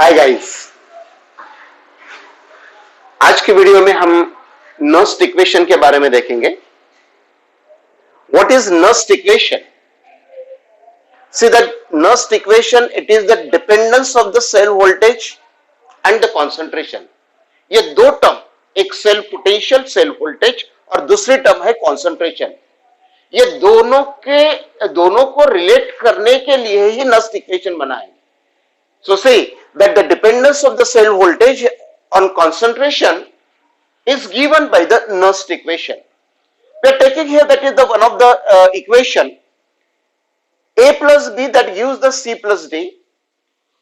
Hi guys, आज की video में हम नस्ट इक्वेशन के बारे में देखेंगे। What is Nernst equation? See that Nernst equation, it is the dependence of the cell voltage and the concentration. ये दो टर्म, एक सेल पोटेंशियल, सेल वोल्टेज, और दूसरी टर्म है कंसंट्रेशन। ये दोनों को रिलेट करने के लिए ही नस्ट इक्वेशन बना है। So see that the dependence of the cell voltage on concentration is given by the Nernst equation. We are taking here that is the one of the equation A plus B that gives the C plus D,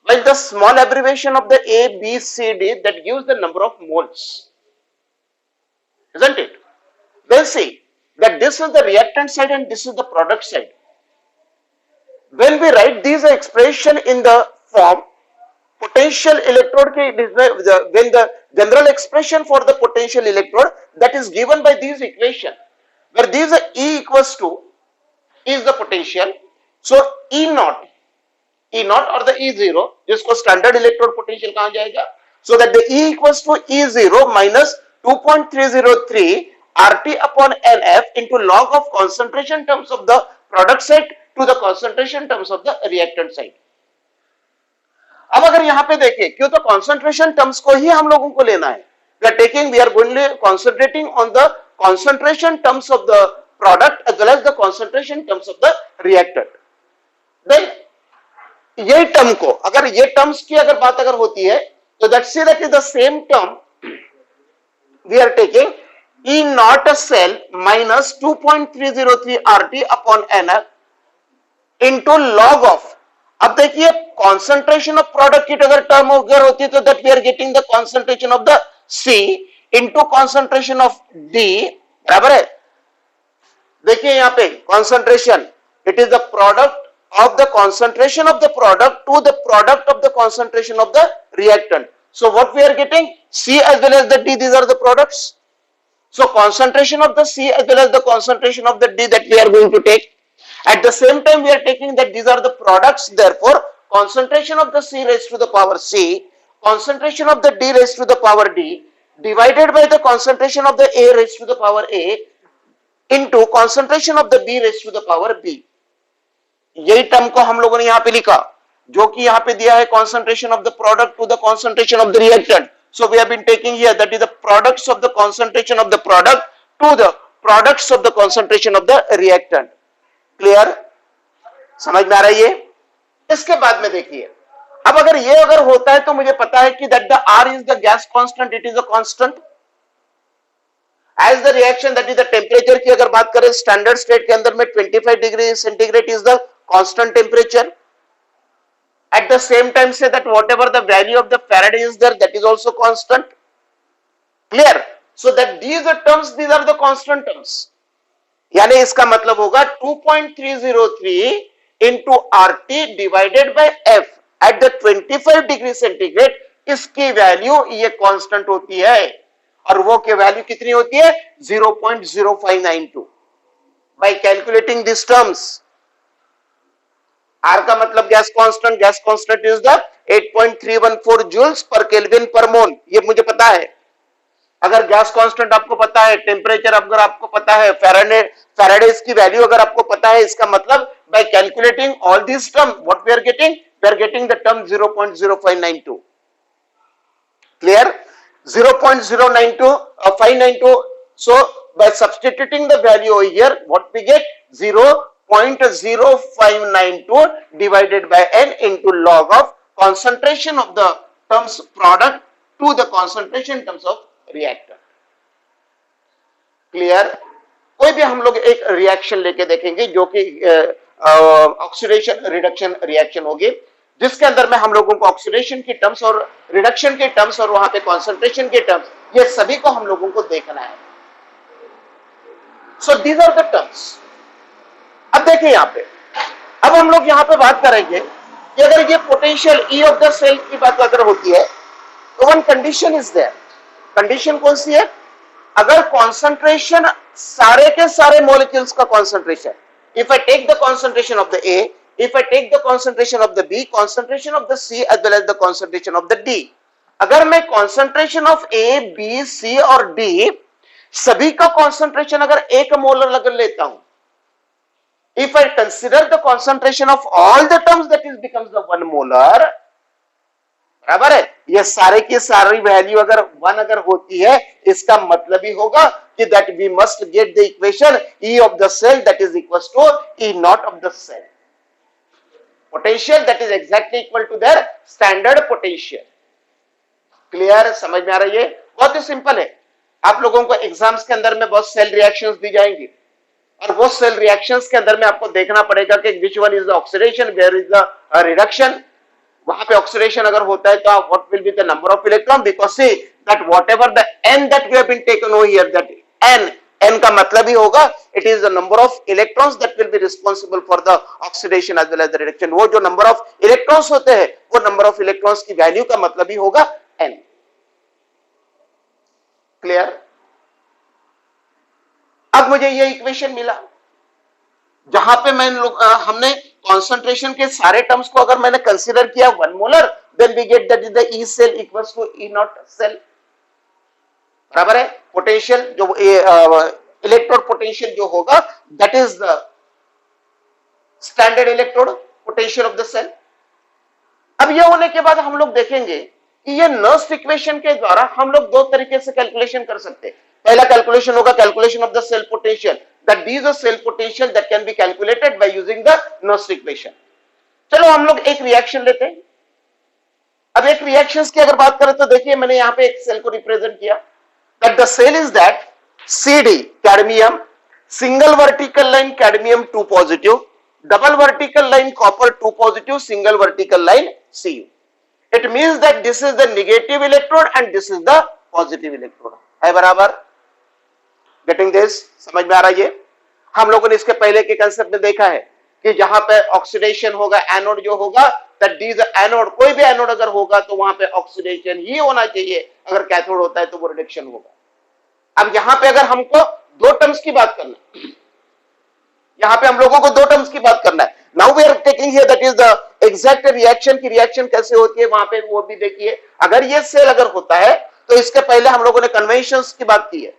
while the small abbreviation of the A, B, C, D that gives the number of moles. Isn't it? Then see that this is the reactant side and this is the product side. When we write these expression in the form potential electrode, when the general expression for the potential electrode that is given by these equation, where these are E equals to is the potential, so E naught or the E0, जिसको standard electrode potential कहा जाएगा, so that the E equals to E0 minus 2.303 RT upon NF into log of concentration terms of the product side to the concentration terms of the reactant side. अब अगर यहां पे देखें, क्यों तो concentration terms को ही हम लोगों को लेना है। We are going concentrating on the concentration terms of the product as well as the concentration terms of the reactant. Then ये टर्म को, अगर ये टर्म्स की अगर बात अगर होती है, तो that's that is the same term we are taking E naught cell minus 2.303 RT upon NF into log of. अब देखिए कॉन्सेंट्रेशन ऑफ प्रोडक्ट की अगर टर्म अगर होती है तो that we are getting the concentration of the C into concentration of D, बराबर है। देखिए यहां पे concentration, it is the product of the concentration of the product to the product of the concentration of the reactant. So what we are getting, C as well as the D, these are the products. So concentration of the C as well as the concentration of the D that we are going to take. At the same time we are taking that these are the products, therefore concentration of the C raised to the power C, concentration of the D raised to the power D divided by the concentration of the A raised to the power A into concentration of the B raised to the power B. यही term को हम लोगों ने यहां पे लिखा, जो कि यहां पे दिया है concentration of the product to the concentration of the reactant. So we have been taking here that is the products of the concentration of the product to the products of the concentration of the reactant. Clear? समझ में आ रहा है ये? इसके बाद में देखिए, अब अगर ये अगर होता है तो मुझे पता है कि that the R is the gas constant, it is a constant. As the reaction, that is the temperature की अगर बात करें स्टैंडर्ड स्टेट के अंदर में 25 degree centigrade is the constant temperature. At the same time say that whatever the value of the Faraday is there, that is also constant. Clear? So that these are terms, these are the constant terms. यानी इसका मतलब होगा 2.303 into RT divided by F at the 25 degree centigrade, इसकी value ये constant होती है, और वो की वैल्यू कितनी होती है 0.0592। By calculating this terms, R का मतलब gas constant is the 8.314 joules per kelvin per mole, ये मुझे पता है। अगर गैस कांस्टेंट आपको पता है, टेम्परेचर अगर आपको पता है, फैराडेज की वैल्यू अगर आपको पता है, इसका मतलब by calculating all this term what we are getting the term 0.0592। Clear? 0.592. So by substituting the value over here, what we get 0.0592 divided by n into log of concentration of the terms product to the concentration terms of reactant. Clear? कोई भी हम लोग एक reaction लेके देखेंगे जो कि oxidation reduction reaction होगी, जिसके अंदर में हम लोगों को ऑक्सीडेशन के टर्म्स और रिडक्शन के टर्म्स और वहां पे कॉन्सेंट्रेशन के टर्म्स, ये सभी को हम लोगों को देखना है। So these are the terms. अब देखिए यहां पे, अब हम लोग यहां पे बात करेंगे कि अगर ये potential E of the cell की बात अगर होती है तो one condition is there. Condition कौन सी है? अगर कॉन्सेंट्रेशन सारे के सारे मॉलिक्यूल्स का concentration, if I take the concentration of the A if I take the concentration of the B, concentration of the C as well as the concentration of the D, अगर मैं concentration of A, B, C और D सभी का concentration अगर 1 molar अगर लेता हूं, if I consider the concentration of all the terms, that is becomes the 1 molar, बराबर है, ये सारे की सारी वैल्यू अगर 1 अगर होती है, इसका मतलब ही होगा कि that we must get the equation E of the cell that is equals to E naught of the cell. Potential that is exactly equal to their standard potential. Clear, समझ में आ रही है? बहुत ही सिंपल है. आप लोगों को एग्जाम्स के अंदर में बहुत सेल रिएक्शंस दी जाएंगी और वो सेल रिएक्शंस के अंदर में आपको देखना पड़ेगा कि which one is the oxidation, where is the reduction. वहां पे ऑक्सीडेशन अगर होता है तो what will be the number of electron, because see that whatever the n that we have been taken over here, that n का मतलब ही होगा it is the number of electrons that will be responsible for the oxidation as well as the reduction. वो जो number of electrons होते हैं वो number of electrons की वैल्यू का मतलब ही होगा n. क्लियर? अब मुझे ये इक्वेशन मिला जहां पे हमने कॉन्सेंट्रेशन के सारे टर्म्स को अगर मैंने कंसीडर किया 1 molar, then we get that is the E cell equals to E naught cell. बराबर है. पोटेंशियल जो इलेक्ट्रोड पोटेंशियल जो होगा that is the standard electrode potential of the cell. अब ये होने के बाद हम लोग देखेंगे कि ये नर्स्ट इक्वेशन के द्वारा हम लोग दो तरीके से कैलकुलेशन कर सकते हैं. पहला कैलकुलेशन होगा calculation of the cell potential, that these are cell potential that can be calculated by using the Nernst equation. चलो हम लोग एक रिएक्शन लेते हैं. अब एक रिएक्शंस की अगर बात करें तो देखिए मैंने यहां पे एक सेल को रिप्रेजेंट किया, that the cell is that CD cadmium, single vertical line cadmium 2 positive, double vertical line copper 2 positive, single vertical line Cu. It means that this is the negative electrode and this is the positive electrode. है बराबर? Getting this, समझ में आ रहा है? ये हम लोगों ने इसके पहले के कंसेप्ट में देखा है कि जहां पे ऑक्सीडेशन होगा, एनोड जो होगा, दैट दिस एनोड, कोई भी एनोड अगर होगा तो वहां पे ऑक्सीडेशन ही होना चाहिए, अगर कैथोड होता है तो वो रिडक्शन होगा. अब यहां पे अगर हमको दो टर्म्स की बात करना है, यहां पे हम लोगों को दो टर्म्स की बात करना है. Now we are taking here that is the exact reaction की रिएक्शन कैसे होती है वहां पे वो भी देखिए. अगर ये सेल अगर होता है तो इसके पहले हम लोगों ने कन्वेंशंस की बात की है.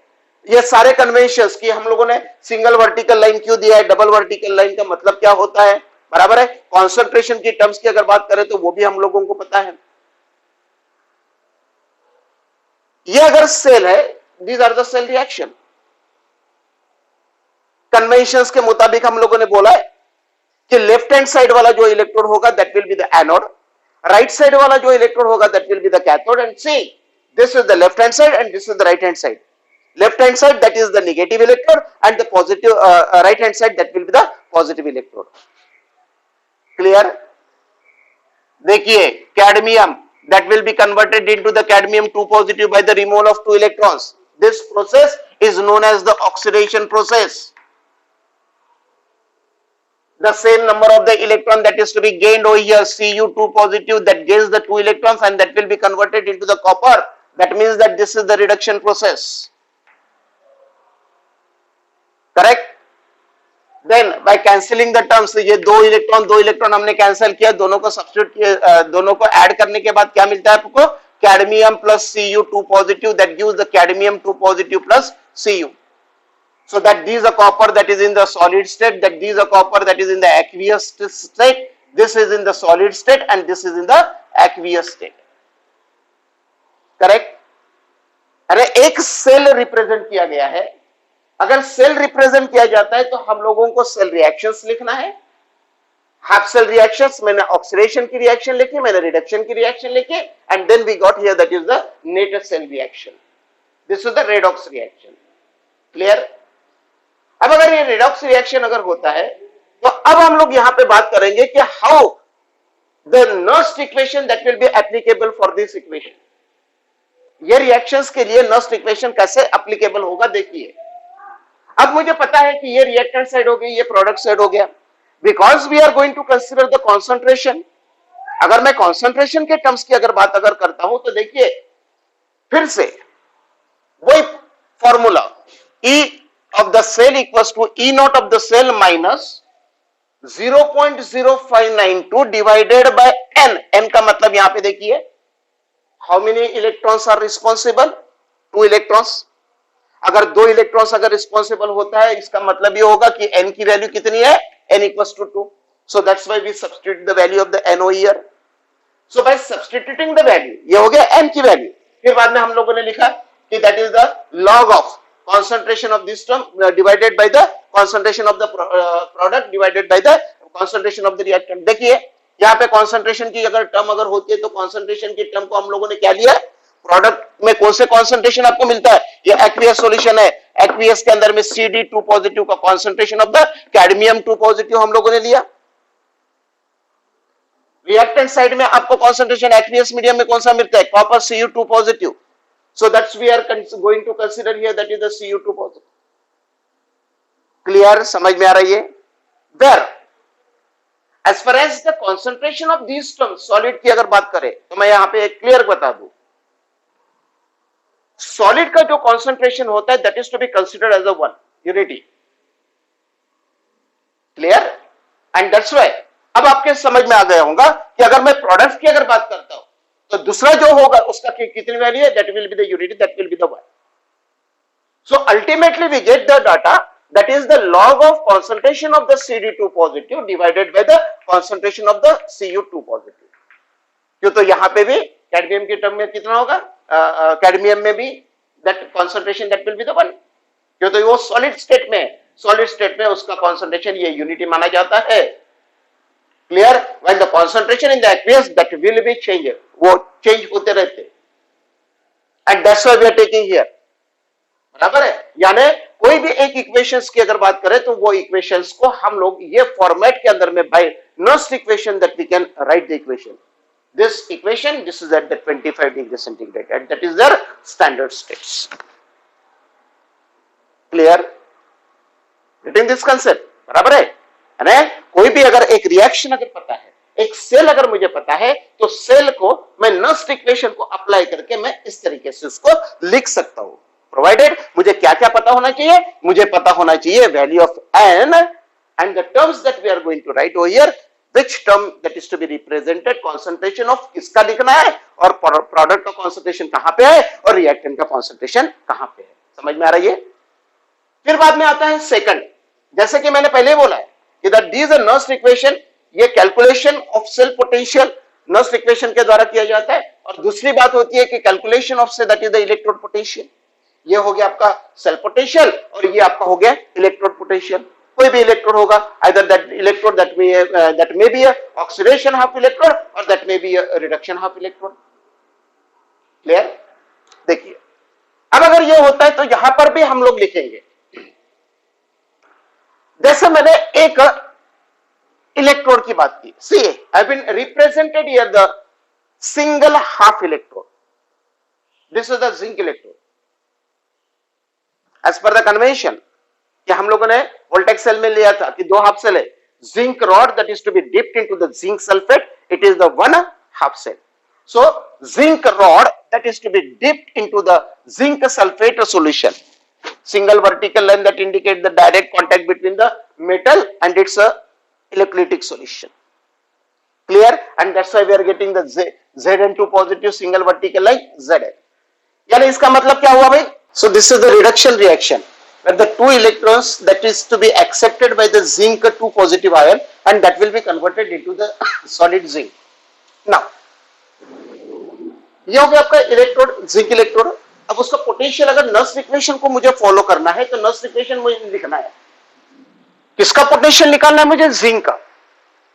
ये सारे कन्वेंशंस की हम लोगों ने सिंगल वर्टिकल लाइन क्यों दिया है, डबल वर्टिकल लाइन का मतलब क्या होता है, बराबर है. कॉन्सेंट्रेशन की टर्म्स की अगर बात करें तो वो भी हम लोगों को पता है. ये अगर सेल है, these are the cell reaction. Conventions के मुताबिक हम लोगों ने बोला है कि लेफ्ट हैंड साइड वाला जो इलेक्ट्रोड होगा that will be the anode, right side वाला जो इलेक्ट्रोड होगा that will be the cathode. And see this is the left hand side and this is the right hand side. Left hand side that is the negative electrode and the positive right hand side that will be the positive electrode. Clear? देखिए cadmium that will be converted into the cadmium 2 positive by the removal of 2 electrons. This process is known as the oxidation process. The same number of the electron that is to be gained over here, Cu2 positive, that gains the 2 electrons and that will be converted into the copper. That means that this is the reduction process. Correct. Then by cancelling the terms, ये दो electron हमने cancel किया, दोनों को substitute किया, दोनों को add करने के बाद क्या मिलता है आपको, cadmium plus Cu2 positive, that gives the cadmium 2 positive plus Cu. So that these are copper that is in the solid state, that these are copper that is in the aqueous state, this is in the solid state and this is in the aqueous state. Correct. अरे एक cell represent किया गया है, अगर cell represent किया जाता है तो हम लोगों को सेल रिएक्शंस लिखना है. हाफ सेल रिएक्शंस, मैंने ऑक्सीडेशन की रिएक्शन लिखी, मैंने रिडक्शन की रिएक्शन लिखी, and then we got here that is the net cell reaction. This is the redox reaction. Clear? अब अगर ये रेडॉक्स रिएक्शन अगर होता है तो अब हम लोग यहां पे बात करेंगे कि how the Nernst equation that will be applicable for this equation. ये रिएक्शंस के लिए नर्स्ट इक्वेशन कैसे एप्लीकेबल होगा देखिए. अब मुझे पता है कि ये रिएक्टेंट साइड हो गई, ये प्रोडक्ट साइड हो गया, because we are going to consider the concentration. अगर मैं कॉन्सेंट्रेशन के टर्म्स की अगर बात अगर करता हूं तो देखिए फिर से वही formula, E of the cell equals to E naught of the cell minus 0.0592 divided by n, n का मतलब यहां पे देखिए how many electrons are responsible, 2 electrons. अगर 2 इलेक्ट्रॉन्स अगर रिस्पॉन्सिबल होता है इसका मतलब ये होगा कि n की वैल्यू कितनी है, n equals to 2। So that's why we substitute the value of the NO here. So by substituting the value, ये हो गया n की वैल्यू। फिर बाद में हम लोगों ने लिखा कि that is the log of concentration of this term divided by the concentration of the product divided by the concentration of the reactant। देखिए यहाँ पे concentration की अगर टर्म अगर होती है तो concentration की टर्म को हम लोगों ने क्या लिया, प्रोडक्ट में कौन से concentration आपको मिलता है, ये aqueous solution है, aqueous के अंदर में CD2 पॉजिटिव का concentration of the cadmium 2 positive हम लोगों ने लिया। रिएक्टेंट साइड में आपको concentration aqueous मीडियम में कौन सा मिलता है, copper Cu2 positive. So that's we are going to consider here that is the Cu2 positive. Clear? समझ में आ रही है? There, as far as the concentration of these terms, solid की अगर बात करें तो मैं यहाँ पे एक clear बता दूं, solid का जो concentration होता है that is to be considered as a one unity. Clear? And that's why अब आपके समझ में आ गया होगा कि अगर मैं प्रोडक्ट्स की अगर बात करता हूं तो दूसरा जो होगा उसका कितनी वैल्यू है, that will be the unity, that will be the one. So ultimately we get the data that is the log of concentration of the CD2 positive divided by the concentration of the Cu2 positive. क्यों, तो यहां पे भी cadmium की term में कितना होगा, cadmium में भी that concentration that will be the one. क्यों, तो वो सॉलिड स्टेट में, सॉलिड स्टेट में उसका कंसंट्रेशन ये यूनिटी माना जाता है। Clear? When the concentration in the aqueous that will be changed, वो चेंज होते रहते, and that's why we are taking here। बराबर है, यानी कोई भी एक इक्वेशंस की अगर बात करें तो वो इक्वेशंस को हम लोग ये फॉर्मेट के अंदर में by Nernst equation that we can write the equation, this equation, this is at the 25 degree centigrade and that is their standard states. Clear? Getting this concept? बराबर है ना? कोई भी अगर एक रिएक्शन अगर पता है, एक सेल अगर मुझे पता है तो सेल को मैं नॉस्ट इक्वेशन को अप्लाई करके मैं इस तरीके से उसको लिख सकता हूं, प्रोवाइडेड मुझे क्या क्या पता होना चाहिए, मुझे पता होना चाहिए value of n and the terms that we are going to write over here, which term that is to be represented, concentration of किसका लिखना है और प्रोडक्ट का कंसंट्रेशन कहां पे है और रिएक्टेंट का कंसंट्रेशन कहां पे है। समझ में आ रही है? फिर बाद में आता है सेकंड, जैसे कि मैंने पहले बोला है कि that this a Nernst equation, ये calculation of cell potential Nernst equation के द्वारा किया जाता है। और दूसरी बात होती है कि कैलकुलेशन ऑफ से that is the electrode potential. ये हो गया आपका सेल पोटेंशियल और ये आपका हो गया इलेक्ट्रोड पोटेंशियल। कोई भी इलेक्ट्रोड होगा, either that electrode that may be oxidation half electrode और that may be reduction half electrode. Clear? देखिए अब अगर ये होता है तो यहां पर भी हम लोग लिखेंगे, जैसे मैंने एक इलेक्ट्रोड की बात की, see I been represented here the single half electrode, this is the zinc electrode. As per the convention कि हम लोगों ने वोल्टेक सेल में लिया था कि 2 हाफ सेल है, zinc rod that is to be dipped into the zinc sulphate, it is the 1 half cell. So zinc rod that is to be dipped into the zinc sulphate solution, single vertical line that indicate the direct contact between the metal and its electrolytic solution. Clear? And that's why we are getting the Zn2 positive single vertical line Zn। यानी इसका मतलब क्या हुआ भाई? So this is the reduction reaction where the 2 electrons that is to be accepted by the zinc 2 positive ion and that will be converted into the solid zinc। Now ये हो गया आपका इलेक्ट्रोड, जिंक इलेक्ट्रोड। अब उसका potential अगर नॉस्ट equation को मुझे follow करना है तो नॉस्ट इक्वेशन मुझे लिखना है, किसका पोटेंशियल निकालना है मुझे? जिंक का।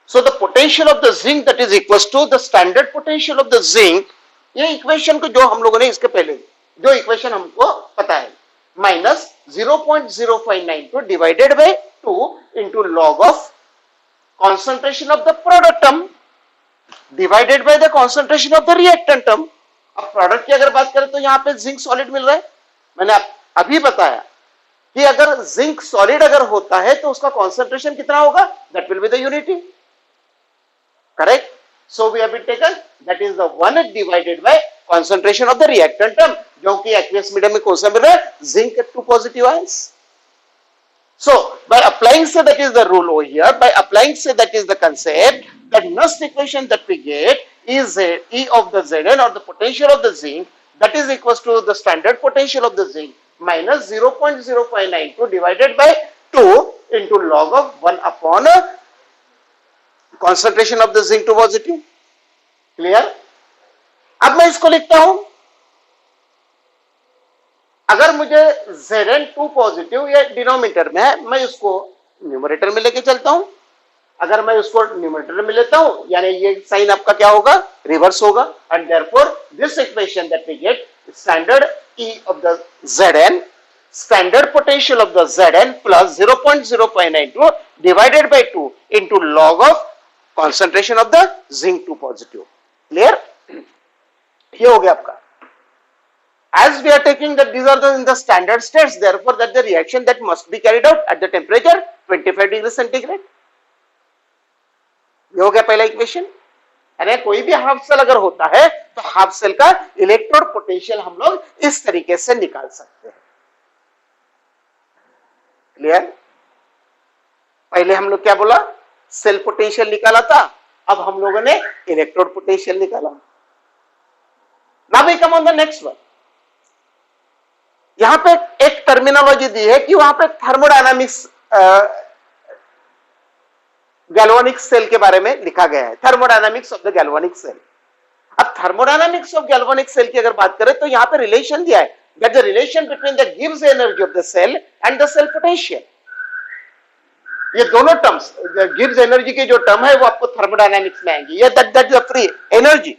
So the potential of the zinc that is equals to the standard potential of the zinc, ये इक्वेशन को जो हम लोगों ने इसके पहले जो इक्वेशन हमको पता है, minus 0.0592 divided bye 2 into log of concentration of the product term divided by the concentration of the reactant term. अब प्रोडक्ट की अगर बात करें तो यहां पे जिंक सॉलिड मिल रहा है, मैंने अभी बताया कि अगर जिंक सॉलिड अगर होता है तो उसका कंसंट्रेशन कितना होगा, that will be the unity. Correct? So we have been taken that is the 1 divided by concentration of the reactant term, जो कि एक्वियस मीडियम में कौन सा मिल रहा है? Zinc 2 positive ions. So by applying say that is the rule over here, by applying say that is the concept, that next equation that we get is E of the Zn or the potential of the zinc, that is equals to the standard potential of the zinc minus 0.0592 divided by 2 into log of 1 upon concentration of the zinc to positive. Clear? अब मैं इसको लिखता हूं, अगर मुझे Zn2 positive या denominator में है, मैं इसको न्यूमरेटर में लेके चलता हूं. अगर मैं उसको न्यूमरेटर में लेता हूं, यानी ये साइन आपका क्या होगा, रिवर्स होगा. And therefore this equation that we get standard E of the Zn, standard potential of the Zn plus 0.0592 divided by 2 into log of concentration of the zinc 2 positive. Clear? ये हो गया आपका. As we are taking that these are in the standard states, therefore that the reaction that must be carried out at the temperature 25 degree centigrade. ये हो गया पहला equation. यानी कोई भी हाफ सेल अगर होता है तो हाफ सेल का इलेक्ट्रोड पोटेंशियल हम लोग इस तरीके से निकाल सकते हैं. क्लियर? पहले हम लोग क्या बोला, सेल पोटेंशियल निकाला था, अब हम लोगों ने इलेक्ट्रोड पोटेंशियल निकाला. Now we come on the next one. यहां पे एक टर्मिनोलॉजी दी है कि वहां पे थर्मोडायनामिक्स गैल्वानिक सेल के बारे में लिखा गया है. Thermodynamics of the galvanic cell. अब थर्मोडायनामिक्स ऑफ गैल्वानिक सेल की अगर बात करें तो यहां पे रिलेशन दिया है, that the relation between the गिव्स energy of the cell and the cell potential. ये दोनों टर्म्स, गिव्स एनर्जी की जो टर्म है वो आपको थर्मोडायनामिक्स में आएंगी. ये that the free energy,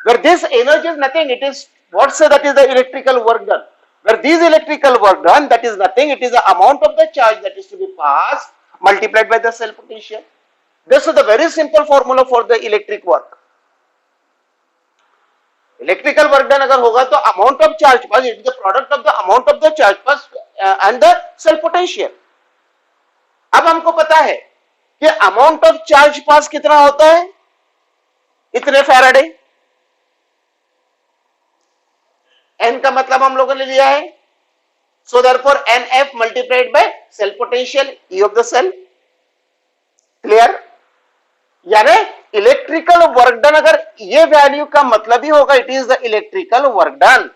where this energy is nothing, it is what say that is the electrical work done. Where this electrical work done, that is nothing, it is the amount of the charge that is to be passed multiplied by the cell potential. This is the very simple formula for the electric work. Electrical work done अगर होगा तो amount of charge pass, it is the product of the amount of the charge pass and the cell potential. अब हमको पता है कि amount of charge pass कितना होता है, इतने फैराडे. n का मतलब हम लोगों ने लिया है, so therefore nf multiplied by cell potential E of the cell. Clear? यानी इलेक्ट्रिकल वर्क डन अगर ये वैल्यू का मतलब ही होगा, it is the electrical work done.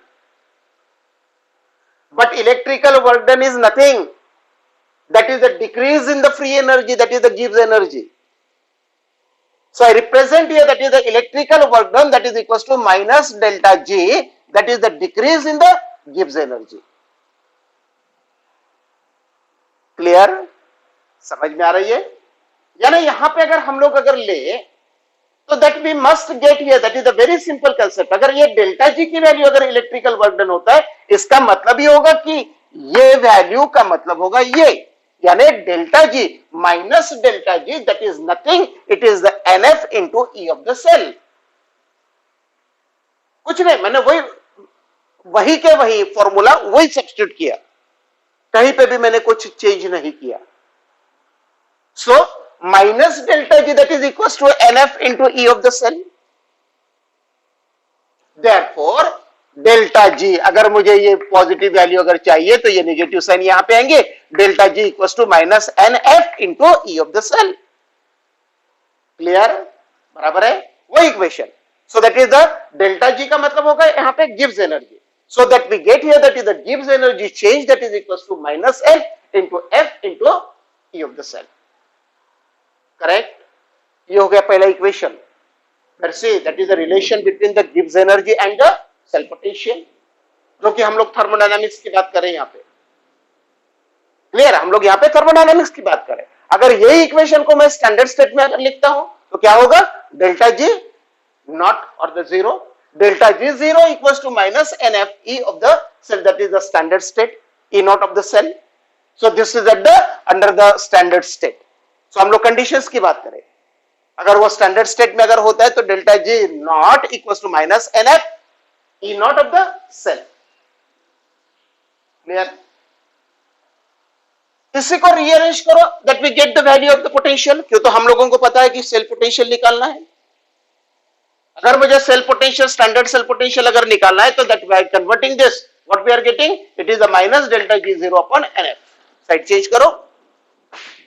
But electrical work done is nothing, that is the decrease in the free energy, that is the गिव्स energy. So I represent here that is the electrical work done, that is equals to minus delta G, that is the decrease in the Gibbs energy. Clear? समझ में आ रही है? यानी यहां पे अगर हम लोग अगर ले तो that we must get here, that is the very simple concept. अगर ये डेल्टा जी की वैल्यू अगर इलेक्ट्रिकल वर्क डन होता है, इसका मतलब ही होगा कि ये वैल्यू का मतलब होगा ये, यानी delta G minus delta G, that is nothing, it is the NF into E of the cell. कुछ नहीं, मैंने वही के वही फॉर्मूला वही सब्स्टिट्यूट किया, कहीं पे भी मैंने कुछ चेंज नहीं किया. So minus delta G that is equal to NF into E of the cell. Therefore delta G, अगर मुझे ये पॉजिटिव वैल्यू अगर चाहिए तो ये नेगेटिव साइन यहां पे आएंगे, delta G equal to minus N F into E of the cell. Clear? बराबर है वही equation. So that is the delta G का मतलब होगा यहां पे गिव्स energy. So that we get here that is the गिव्स energy change, that is equal to minus N into F into E of the cell. Correct? ये हो गया पहला equation. That is the relation between the गिव्स energy and the cell potential, जो कि हम लोग थर्मोडायनामिक्स की बात करें यहां पे. क्लियर? हम लोग यहां पे थर्मोडायनामिक्स की बात करें. अगर यही इक्वेशन को मैं स्टैंडर्ड स्टेट में अगर लिखता हूं तो क्या होगा, डेल्टा जी नॉट और the zero, delta G zero equals to minus N F E of the cell, that is the standard state, E not of the cell. So this is at the under the standard state. So हम लोग conditions की बात करें, अगर वो standard state में अगर होता है तो delta G naught equals to minus N F E naught of the cell. Clear? इसी को रीअरेंज करो, that we get the value of the potential. क्यों? तो हम लोगों को पता है कि सेल पोटेंशियल निकालना है. अगर मुझे cell potential, standard cell potential अगर निकालना है तो that by converting this, what we are getting, it is the minus delta G0 upon NF. Side change करो.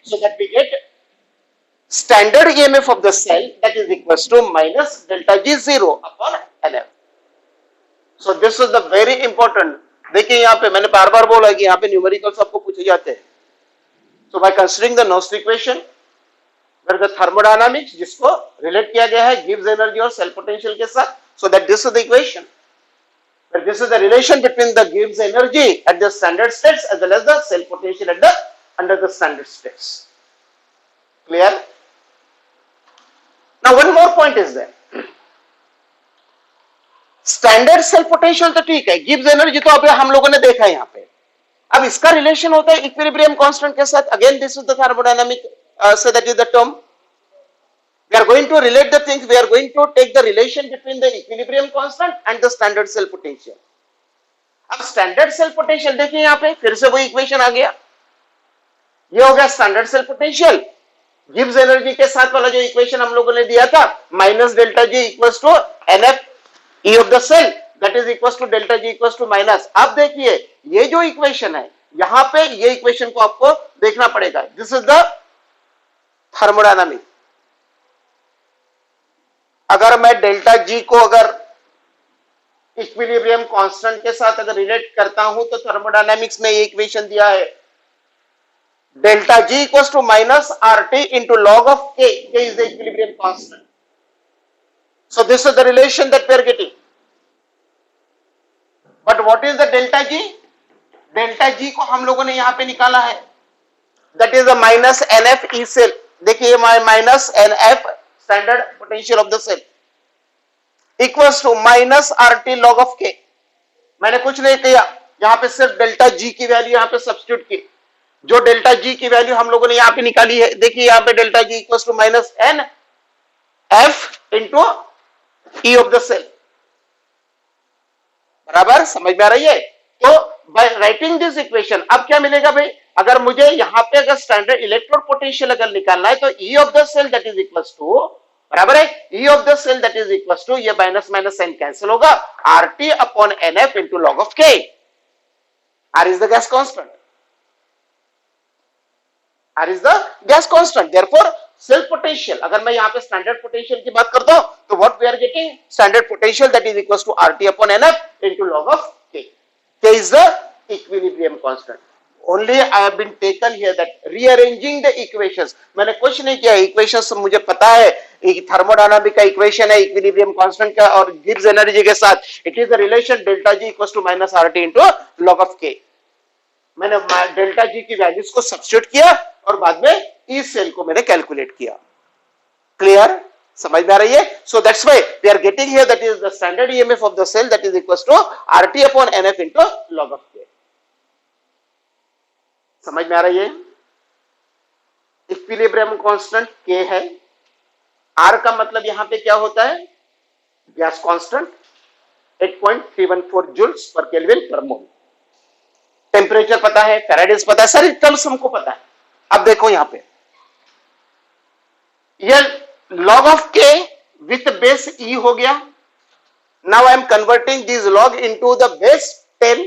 so that we get standard EMF of the cell that is equals to minus delta G 0 upon NF. So this is the very important. देखिए यहाँ पे मैंने बार बार बोला कि यहाँ पे numericals आपको पूछे जाते हैं. So by considering the Nernst equation, where the thermodynamics जिसको relate किया गया है Gibbs energy और cell potential के साथ, so that this is the equation. Where this is the relation between the Gibbs energy at the standard states as well as the cell potential at the under the standard states. Clear? Now one more point is there. Standard cell potential तो ठीक है, Gibbs energy तो अभी हम लोगों ने देखा है यहाँ पे. अब इसका रिलेशन होता है इक्विलिब्रियम कांस्टेंट के साथ. Again this is the thermodynamic, so that is the term. We are going to relate the things. We are going to take the relation between the equilibrium constant and the standard cell potential. अब standard cell potential देखिए यहाँ पे फिर से वही equation आ गया. ये हो गया standard cell potential. Gibbs energy के साथ वाला जो इक्वेशन हम लोगों ने दिया था, minus delta G equals to NF E of the cell that is equals to delta G equals to minus. अब देखिए ये जो इक्वेशन है यहां पे, ये इक्वेशन को आपको देखना पड़ेगा. This is the thermodynamic. अगर मैं डेल्टा G को अगर इक्विलिब्रियम कांस्टेंट के साथ अगर रिलेट करता हूं तो थर्मोडायनामिक्स में ये इक्वेशन दिया है, delta G equals to minus RT into log of K. K is the equilibrium constant. So this is the relation that we are getting. But what is the delta G? Delta G को हम लोगों ने यहाँ पे निकाला है. That is the minus NF E cell. देखिए minus NF standard potential of the cell equals to minus RT log of K. मैंने कुछ नहीं किया, यहाँ पे सिर्फ डेल्टा G की वैल्यू यहाँ पे सब्स्टिट्यूट की. जो डेल्टा G की वैल्यू हम लोगों ने यहाँ पे निकाली है, देखिए यहाँ पे delta G equals to minus N F into E of the cell. बराबर समझ में आ रही है? तो बाय राइटिंग दिस इक्वेशन अब क्या मिलेगा भाई, अगर मुझे यहाँ पे अगर स्टैंडर्ड इलेक्ट्रोड पोटेंशियल अगर निकालना है तो E of the cell that is equals to, बराबर है, E of the cell that is equals to, ये माइनस माइनस साइन कैंसिल होगा, RT upon NF into log of K. R is the gas constant. R is the gas constant. Therefore cell potential, अगर मैं यहाँ पे standard potential की बात करता हूं तो what we are getting, standard potential that is equals to RT upon NF into log of K. K is the equilibrium constant. Only I have been taken here that rearranging the equations. मैंने कुछ नहीं किया, equations मुझे पता है. एक thermodynamic का equation है इक्विलिब्रियम कांस्टेंट का और गिब्स एनर्जी के साथ. It is the relation delta G equals to minus RT into log of K. मैंने डेल्टा जी की वैल्यूज को सब्स्टिट्यूट किया और बाद में ई सेल को मैंने कैलकुलेट किया. क्लियर? समझ में आ रही है? So that's why we are getting here that is the standard EMF of the cell that is equals to RT upon NF into log of K. समझ में आ रही है? इक्विलिब्रियम कांस्टेंट के है. आर का मतलब यहां पे क्या होता है, gas constant 8.314 joules per kelvin per mole. Temperature पता है, फैराडेज पता है, सारी टर्म्स हमको पता है. अब देखो यहां पे ये log of k with base e हो गया. now I am converting these log into the base 10.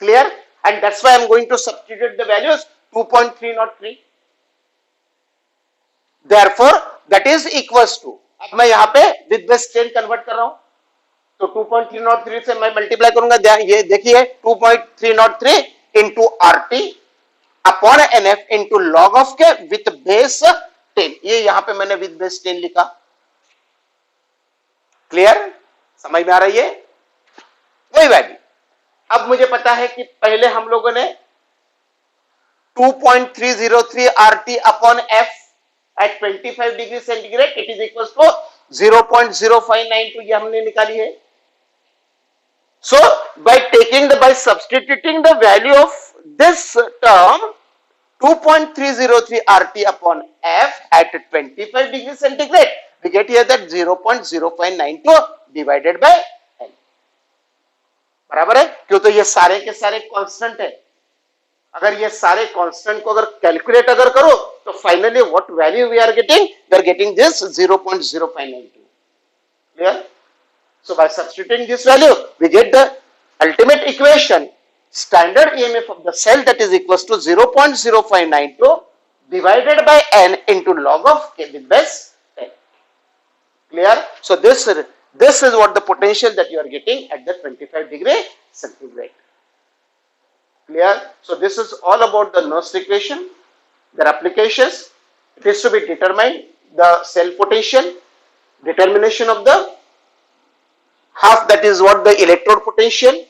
clear? and that's why I am going to substitute the values 2.303. therefore that is equals to, अब मैं यहां पे with base 10 convert कर रहा हूं तो 2.303 से मैं मल्टीप्लाई करूंगा. ये देखिए 2.303 into RT upon NF into log of K with base 10. ये यहां पे मैंने with base 10 लिखा. क्लियर? समझ में आ रही है? वही वैल्यू. अब मुझे पता है कि पहले हम लोगों ने 2.303 RT अपॉन F at 25 degree centigrade it is equal to 0.0592 ये हमने निकाली है. So by substituting the value of this term 2.303 RT upon F at 25 degree centigrade, we get here that 0.0592 divided by L. बराबर है? क्यों? तो ये सारे के सारे कांस्टेंट है. अगर ये सारे कांस्टेंट को अगर कैलकुलेट अगर करो तो finally what value we are getting this 0.0592. Clear? So by substituting this value, we get the ultimate equation standard EMF of the cell, that is equals to 0.0592 divided by n into log of k with base 10. Clear? So this is what the potential that you are getting at the 25° centigrade. Clear? So this is all about the Nernst equation, their applications. It is to be determined the cell potential, determination of the half, that is what the electrode potential,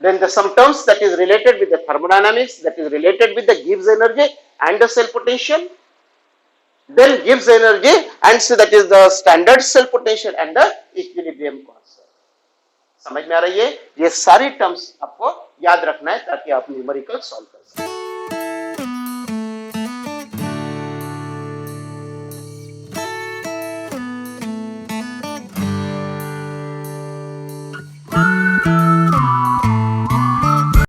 then the some terms that is related with the thermodynamics, that is related with the Gibbs energy and the cell potential, then Gibbs energy and so that is the standard cell potential and the equilibrium constant. समझ में आ रही है? ये सारी terms आपको याद रखना है ताकि आप न्यूमेरिकल सॉल्व कर सकें.